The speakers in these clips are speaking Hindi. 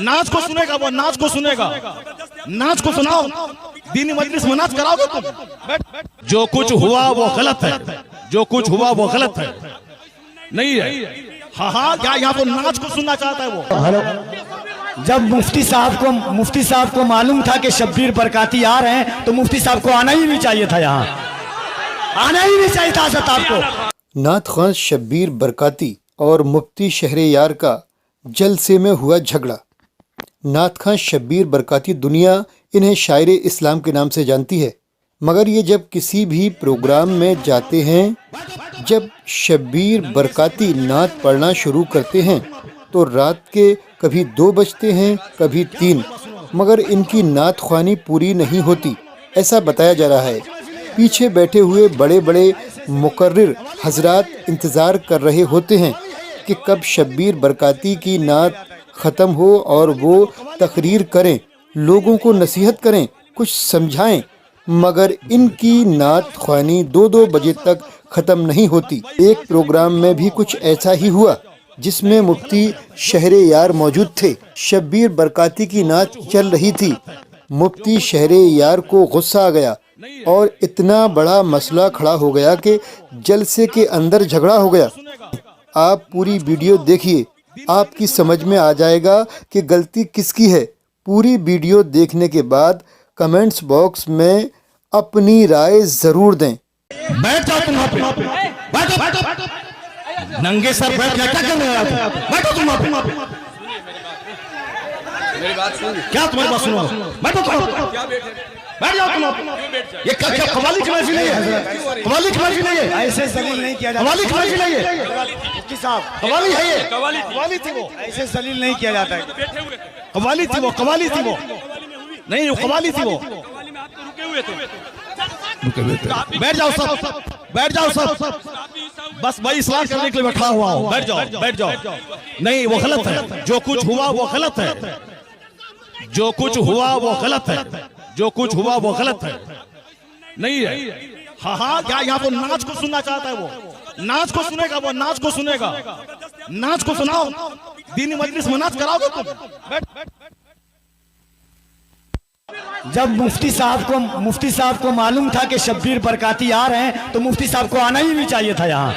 नाच को सुनेगा, वो नाच को सुनेगा, नाच को सुनाओ। दीनी मजलिस में नाच कराओगे तुम? जो कुछ हुआ वो गलत है, जो कुछ हुआ वो गलत है, नहीं है। हाँ हाँ, क्या यहाँ तो नाच को सुनना चाहता है वो? हेलो, जब मुफ्ती साहब को मालूम था कि शब्बीर बरकाती आ रहे हैं तो मुफ्ती साहब को आना ही नहीं चाहिए था, यहाँ आना ही नहीं चाहिए था हज़रत आपको। नात ख़ान शब्बीर बरकाती और मुफ्ती शहरयार का जलसे में हुआ झगड़ा। नात ख़ान शब्बीर बरकाती दुनिया इन्हें शायर इस्लाम के नाम से जानती है, मगर ये जब किसी भी प्रोग्राम में जाते हैं, जब शब्बीर बरकाती नात पढ़ना शुरू करते हैं तो रात के कभी 2 बजते हैं, कभी 3, मगर इनकी नात ख़्वानी पूरी नहीं होती, ऐसा बताया जा रहा है। पीछे बैठे हुए बड़े बड़े मुकर्रिर हजरात इंतज़ार कर रहे होते हैं कि कब शब्बीर बरकाती की नात ख़त्म हो और वो तकरीर करें, लोगों को नसीहत करें, कुछ समझाएं, मगर इनकी नात ख़्वानी 2-2 बजे तक ख़त्म नहीं होती। एक प्रोग्राम में भी कुछ ऐसा ही हुआ जिसमें मुफ्ती शहरयार मौजूद थे। शब्बीर बरकाती की नात चल रही थी, मुफ्ती शहरयार को गुस्सा आ गया और इतना बड़ा मसला खड़ा हो गया कि जलसे के अंदर झगड़ा हो गया। आप पूरी वीडियो देखिए, आपकी समझ में आ जाएगा कि गलती किसकी है। पूरी वीडियो देखने के बाद कमेंट्स बॉक्स में अपनी राय ज़रूर दें। बैठ जाओ तुम वहाँ पे, बैठो बैठो, नंगे सर बैठ क्या क्या कर रहे हो? बैठो तुम वहाँ पे, मेरी बात सुन। क्या तुम्हारी बात सुनो? बैठो तुम, बैठ जाओ तुम। ये क्या क्या कवाली की महफिल है? कवाली की महफिल है? ऐसे जलील नहीं किया जाता। कवाली की महफिल है? मुफ्ती साहब, कवाली है ये? कवाली थी वो, ऐसे जलील नहीं किया जाता है। कवाली थी वो, कवाली थी वो, नहीं वो कवाली थी वो। बैठ जाओ सब, बैठ जाओ सब, बस भाई इस्लाम करने के लिए बैठा हुआ हूँ। बैठ जाओ, बैठ जाओ। नहीं वो गलत है, जो कुछ हुआ वो गलत है, जो कुछ हुआ वो गलत है, जो कुछ हुआ वो गलत है, नहीं है। हाँ हाँ, क्या यहाँ तो नाच को सुनना चाहता है वो? नाच को सुनेगा, वो नाच को सुनेगा, नाच को सुनाओ। दीनी मजलिस में नाच कराओगे तुम? जब मुफ्ती साहब को मालूम था कि शब्बीर बरकाती आ रहे हैं तो मुफ्ती साहब को आना ही नहीं चाहिए था, यहाँ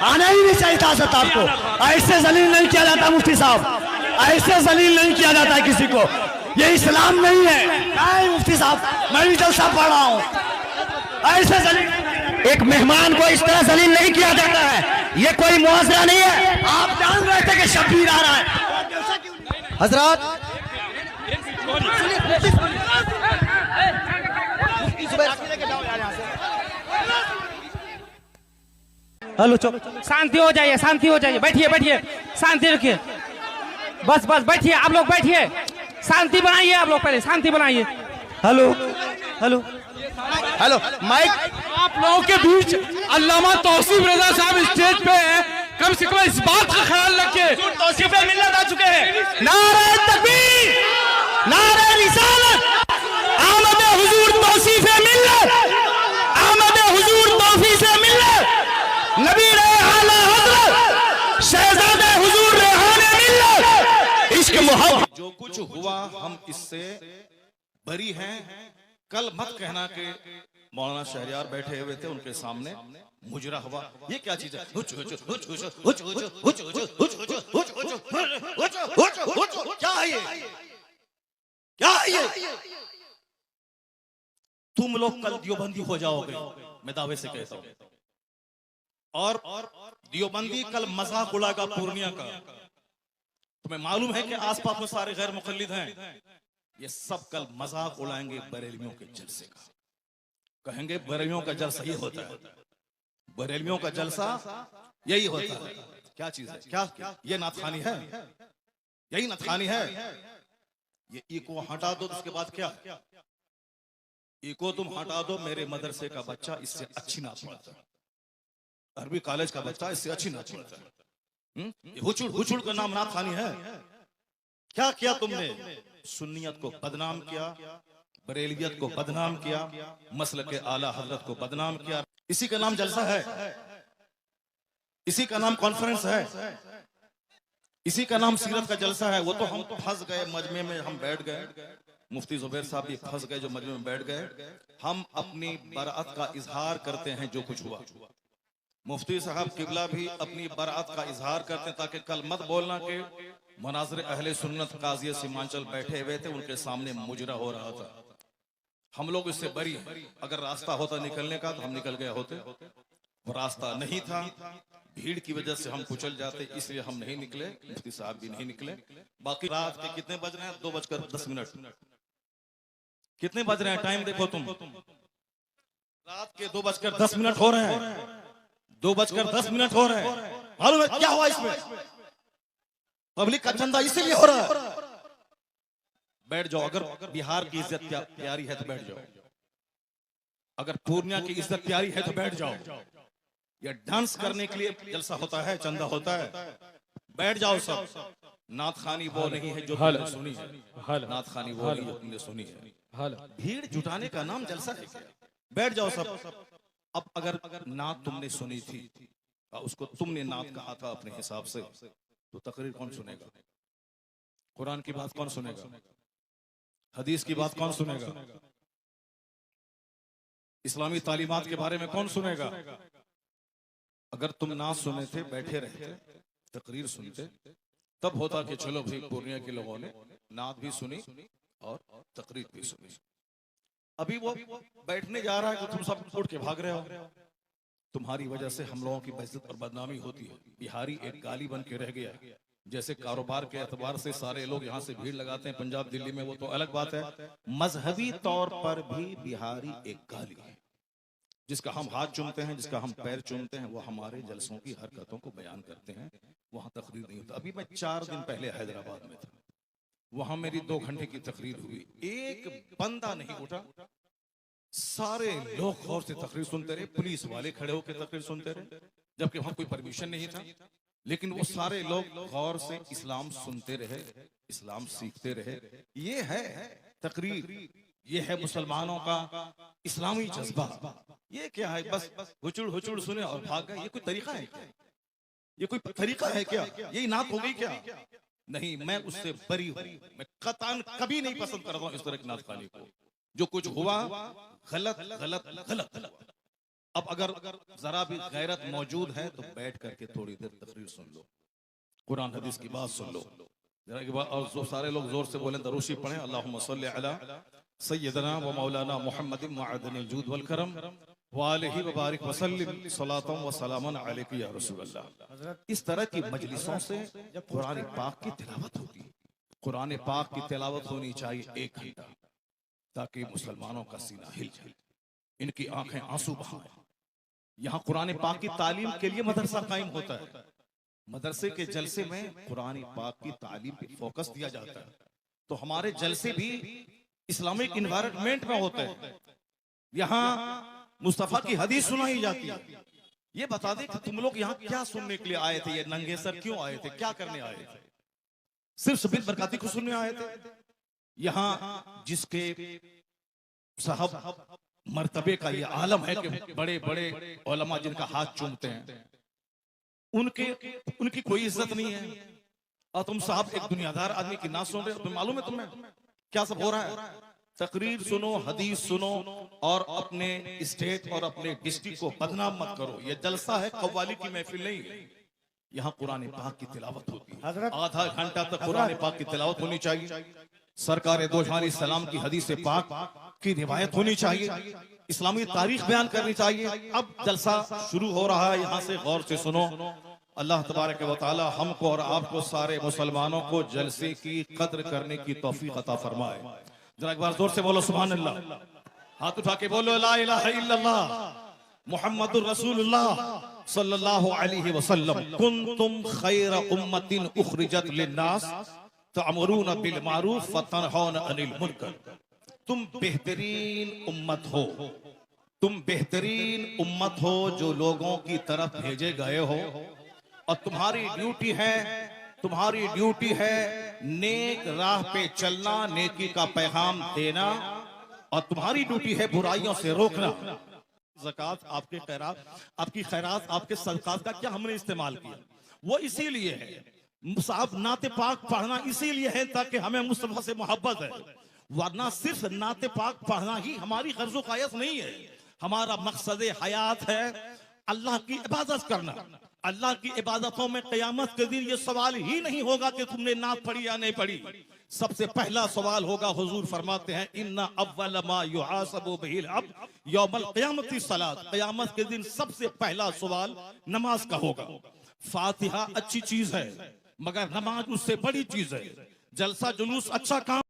आना ही नहीं चाहिए था हज़रत आपको। ऐसे जलील नहीं किया जाता मुफ्ती साहब, ऐसे जलील नहीं किया जाता है किसी को, ये इस्लाम नहीं है। नहीं मुफ्ती साहब, मैं भी जलसा पढ़ रहा हूँ, ऐसे जलील एक मेहमान को इस तरह जलील नहीं किया जाता है, ये कोई मुआवजा नहीं है। आप जान रहे थे कि शब्बीर आ रहा है। हजरत हेलो, शांति हो जाइए, शांति हो जाइए, बैठिए बैठिए, शांति रखिए, बस बस बैठिए, आप लोग बैठिए, शांति बनाइए, आप लोग पहले शांति बनाइए। Hello hello hello mike. आप लोगों के बीच अल्लामा तौसीफ रजा साहब स्टेज पे हैं, कम से कम इस बात का ख्याल रखिए। तौसीफ मिलत आ चुके हैं। नारे तकबीर, नारे रिसालत, आमद हुजूर तौसीफ मिल्लत, आमद हुजूर तौसीफ मिल्लत, नबी आला हज़रत शहजादे हुजूर रेहाने मिल्लत, इश्क मोहब्बत। जो कुछ हुआ हम इससे बरी हैं। कल मत कहना कि मौलाना शहरयार बैठे हुए थे, उनके सामने मुजरा हुआ। ये क्या चीज है? क्या है ये? क्या है ये? तुम लोग कल दियोबंदी हो जाओगे, मैं दावे से कहता हूं। और दियोबंदी कल मजाक उड़ाएगा पूर्णिया का। तुम्हें मालूम है कि आसपास में सारे गैर मुकल्लिद हैं, ये सब कल मजाक उड़ाएंगे बरेलवियों के जलसे का। कहेंगे बरेलवियों का जलसा ये होता है, बरेलवियों का जलसा यही होता है। क्या चीज है? क्या ये नाथखानी है? यही नाथखानी है। ये इको हटा दो, उसके बाद क्या? इको तुम हटा दो, मेरे मदरसे का बच्चा इससे अच्छी नात पढ़ता है, अरबी कॉलेज का बच्चा इससे अच्छी नात पढ़ता है। हुचुड़ का नाम नाथखानी है। क्या किया तुमने? सुन्नियत को बदनाम किया, बरेलियत को बदनाम किया, मसलक आला हजरत को बदनाम किया। इसी का नाम जलसा है, इसी का नाम कॉन्फ्रेंस है, इसी का नाम सीरत का जलसा है। वो तो हम फंस गए मजमे में, हम बैठ गए, मुफ्ती जुबैर साहब भी फंस गए जो मजमे में बैठ गए। हम अपनी बराअत का इजहार करते हैं जो कुछ हुआ। मुफ्ती साहब किबला भी अपनी बराअत का इजहार करते हैं, ताकि कल मत बोलना कि मनाज़िर अहले सुन्नत काज़ी सीमांचल बैठे हुए थे, उनके सामने मुजरा हो रहा था। हम लोग इससे बरी हैं। अगर रास्ता होता निकलने का तो हम निकल गए होते, वो रास्ता नहीं था, भीड़ की वजह से हम कुचल जाते, इसलिए हम नहीं निकले, मुफ्ती साहब भी नहीं निकले। बाकी रात के कितने बज रहे हैं? 2:10। कितने बज रहे हैं? टाइम देखो तुम, रात के 2:10 हो रहे हैं। 2:10 हो रहे हैं। मालूम है क्या हुआ इसमें? पब्लिक का चंदा इसीलिए हो रहा है। बैठ जाओ, अगर बिहार की इज्जत प्यारी है तो बैठ जाओ, अगर पूर्णिया की इज्जत प्यारी है तो बैठ जाओ। या डांस करने के लिए जलसा होता है, चंदा होता है, बैठ जाओ सब। नात खानी वो नहीं है जो तुमने सुनी है, नात खानी वो नहीं जो तुमने सुनी है। भीड़ जुटाने का नाम जलसा है क्या? बैठ जाओ सब। अब अगर नात तुमने सुनी थी, उसको तुमने नात कहा था अपने हिसाब से, तो तकरीर कौन सुनेगा? कुरान की बात कौन सुनेगा? हदीस की बात कौन सुनेगा? इस्लामी तालीमात के बारे में कौन सुनेगा? अगर तुम नात सुने थे, बैठे रहते, तकरीर सुनते, तब होता कि चलो भाई पूर्णिया के लोगों ने नात भी सुनी और तकरीर भी सुनी। अभी वो बैठने जा रहा है कि तुम सब उठ के भाग रहे हो। तुम्हारी वजह से हम लोगों की बेइज्जत और बदनामी होती है। बिहारी एक गाली बन के रह गया। जैसे कारोबार के एतबार से सारे लोग यहाँ से भीड़ लगाते हैं पंजाब दिल्ली में, वो तो अलग बात है। मजहबी तौर पर भी बिहारी एक गाली है। जिसका हम हाथ चूमते हैं, जिसका हम पैर चूमते हैं, वो हमारे जलसों की हरकतों को बयान करते हैं। वहां तकरीर नहीं होता। अभी मैं 4 दिन पहले हैदराबाद में था, वहां मेरी 2 घंटे की तकरीर हुई, एक बंदा नहीं उठा। सारे लोग गौर से तकरीर सुनते रहे, पुलिस वाले खड़े होकर तकरीर सुनते रहे, जबकि वहां कोई परमिशन नहीं था। लेकिन वो सारे लोग गौर से इस्लाम सुनते रहे, इस्लाम सीखते रहे। ये है तकरीर, ये है मुसलमानों का इस्लामी जज्बा। ये क्या है? बस हुचुड़ हुचुड़ सुने और भाग गए। ये कोई तरीका है क्या? ये कोई तरीका है क्या? यही नात हो गई क्या? नहीं, मैं उससे बरी हूं। मैं कतान कभी नहीं पसंद करता हूं इस तरह की नात खानी को। जो कुछ हुआ गलत गलत गलत। अब अगर जरा भी गैरत मौजूद है तो बैठ करके थोड़ी देर तकरीर सुन लो, कुरान हदीस की बात सुन लो जरा की बात। और जो सारे लोग जोर से बोलें, दरूशी पढ़ें, अल्लाहुम्मा सल्ली अला सय्यदना व मौलाना मुहम्मदिन मअदनिल जूद वल करम व आलिहि व बारिक व सल्लिम सलातन व सलामन अलैका या रसूल अल्लाह। इस तरह की मजलिसों से कुरान पाक की तिलावत होती है। कुरान पाक की तिलावत होनी चाहिए 1 घंटा, ताकि मुसलमानों का सीना हिल जाए, इनकी आंखें आंसू बहाएं। यहाँ कुरान पाक की तालीम के लिए मदरसा कायम होता है। मदरसे के जलसे में कुरान पाक की तालीम पे फोकस दिया जाता है। तो हमारे जलसे भी इस्लामिक इन्वायरमेंट में होते हैं। यहाँ मुस्तफा की हदीस सुनाई जाती है। ये बता दे कि तुम लोग यहाँ क्या सुनने के लिए आए थे? ये नंगे सर क्यों आए थे? क्या करने आए थे? सिर्फ शबीर बरकाती को सुनने आए थे? यहाँ जिसके साहब मर्तबे का ये आलम है कि बड़े बड़े उलमा जिनका हाथ चूमते हैं, उनकी कोई इज्जत नहीं है। और तुम साहब एक दुनियादार आदमी की ना सुन रहे हो। तुम्हें मालूम है तुम्हें क्या सब हो रहा है? तकरीर सुनो, हदीस सुनो और अपने स्टेट और अपने डिस्ट्रिक्ट को बदनाम मत करो। ये जलसा है, कव्वाली की महफिल नहीं है। यहाँ कुरान पाक की तिलावत होती है। आधा घंटा तक कुरान पाक की तिलावत होनी चाहिए। सरकार दो जहां सलाम की हदीस पाक की रिवायत होनी चाहिए। इस्लामी तारीख बयान करनी चाहिए। अब जलसा शुरू हो रहा है, यहाँ से गौर से सुनो। अल्लाह तबारक व तआला हमको और आपको सारे मुसलमानों को जलसे की कद्र करने की तौफीक अता फरमाए। जरा एक बार जोर से बोलो सुभान अल्लाह। हाथ उठा के बोलो ला इलाहा इल्लल्लाह मुहम्मदुर रसूलुल्लाह सल्लल्लाहु अलैहि वसल्लम। कुंतुम खैरा उम्मतिन उखरिजत लिन्नास तअमुरूना बिल मारूफ व तनहौना अनिल मुनकर। तुम बेहतरीन उम्मत हो, तुम बेहतरीन उम्मत हो जो लोगों की तरफ भेजे गए हो। और तुम्हारी ड्यूटी है नेक राह पे चलना, नेकी का पैगाम देना, और तुम्हारी ड्यूटी है बुराइयों से रोकना। ज़कात, आपकी खैरात, आपके सदकात का क्या हमने इस्तेमाल किया? वो इसीलिए है साहब नाते पाक पढ़ना इसीलिए है ताकि हमें मुस्तफा से मोहब्बत है, वरना सिर्फ नाते पाक पढ़ना ही हमारी गर्ज़ो क़ायस नहीं है। हमारा मकसद हयात है अल्लाह की इबादत करना। अल्लाह की इबादतों में क़यामत के दिन ये सवाल ही नहीं होगा कि तुमने नात पढ़ी या नहीं पढ़ी। सबसे पहला सवाल होगा, हुजूर फरमाते हैं इन्ना अव्वल मा युहासबु बिहिल अब्द यौमल क़यामति सलात। क़यामत के दिन सबसे पहला सवाल नमाज का होगा। फातिहा अच्छी चीज है मगर नमाज उससे बड़ी चीज है। जलसा जुलूस अच्छा काम